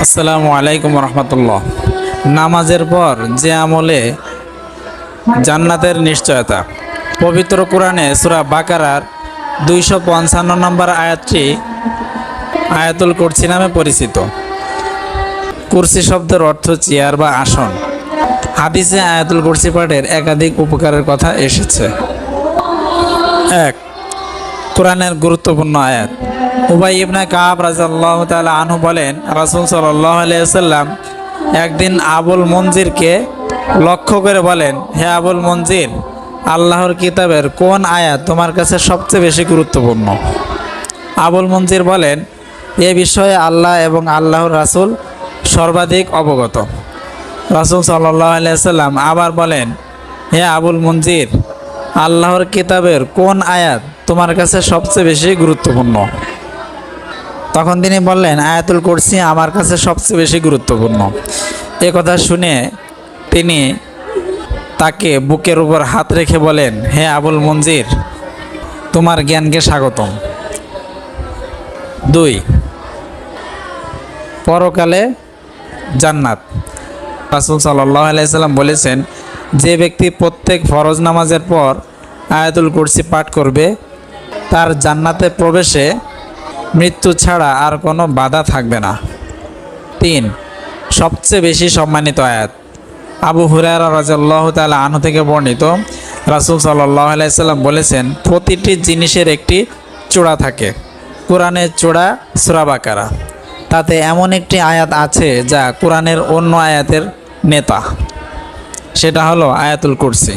আসসালামু আলাইকুম রহমতুল্লাহ। নামাজের পর যে আমলে জান্নাতের নিশ্চয়তা। পবিত্র কোরআনে সূরা বাকারার 255 নম্বর আয়াতটি আয়াতুল কুরসি নামে পরিচিত। কুরসি শব্দের অর্থ চেয়ার বা আসন। হাদিসে আয়াতুল কুরসি পাঠের একাধিক উপকারের কথা এসেছে। 1. কোরআনের গুরুত্বপূর্ণ আয়াত। উবাই ইবনে কাব রাদিয়াল্লাহু তাআলা আনহু বলেন, রাসূল সাল্লাল্লাহু আলাইহি ওয়াসাল্লাম একদিন আবুল মনজিরকে লক্ষ্য করে বলেন, হে আবুল মনজির, আল্লাহর কিতাবের কোন আয়াত তোমার কাছে সবচেয়ে বেশি গুরুত্বপূর্ণ? আবুল মনজির বলেন, এ বিষয়ে আল্লাহ এবং আল্লাহর রাসূল সর্বাধিক অবগত। রাসূল সাল্লাল্লাহু আলাইহি ওয়াসাল্লাম আবার বলেন, হে আবুল মনজির, আল্লাহর কিতাবের কোন আয়াত তোমার কাছে সবচেয়ে বেশি গুরুত্বপূর্ণ? তখন তিনি বললেন, আয়াতুল কুরসি আমার কাছে সবচেয়ে বেশি গুরুত্বপূর্ণ। এ কথা শুনে তিনি তাকে বুকের উপর হাত রেখে বলেন, হে আবুল মনজির, তোমার জ্ঞানকে স্বাগতম। 2. পরকালে জান্নাত। রাসূল সাল্লাল্লাহু আলাইহি ওয়াসাল্লাম বলেছেন, যে ব্যক্তি প্রত্যেক ফরজ নামাজের পর আয়াতুল কুরসি পাঠ করবে তার জান্নাতে প্রবেশে মৃত্যু ছাড়া আর কোনো বাধা থাকবে না। 3. সবচেয়ে বেশি সম্মানিত আয়াত। আবু হুরায়রা রাদিয়াল্লাহু তাআলা আনহু থেকে বর্ণিত, রাসূল সাল্লাল্লাহু আলাইহি ওয়াসাল্লাম বলেছেন, প্রতিটি জিনিসের একটি চূড়া থাকে। কোরআনের চূড়া সূরা বাকারা। তাতে এমন একটি আয়াত আছে যা কোরআনের অন্য আয়াতের নেতা, সেটা হলো আয়াতুল কুরসি।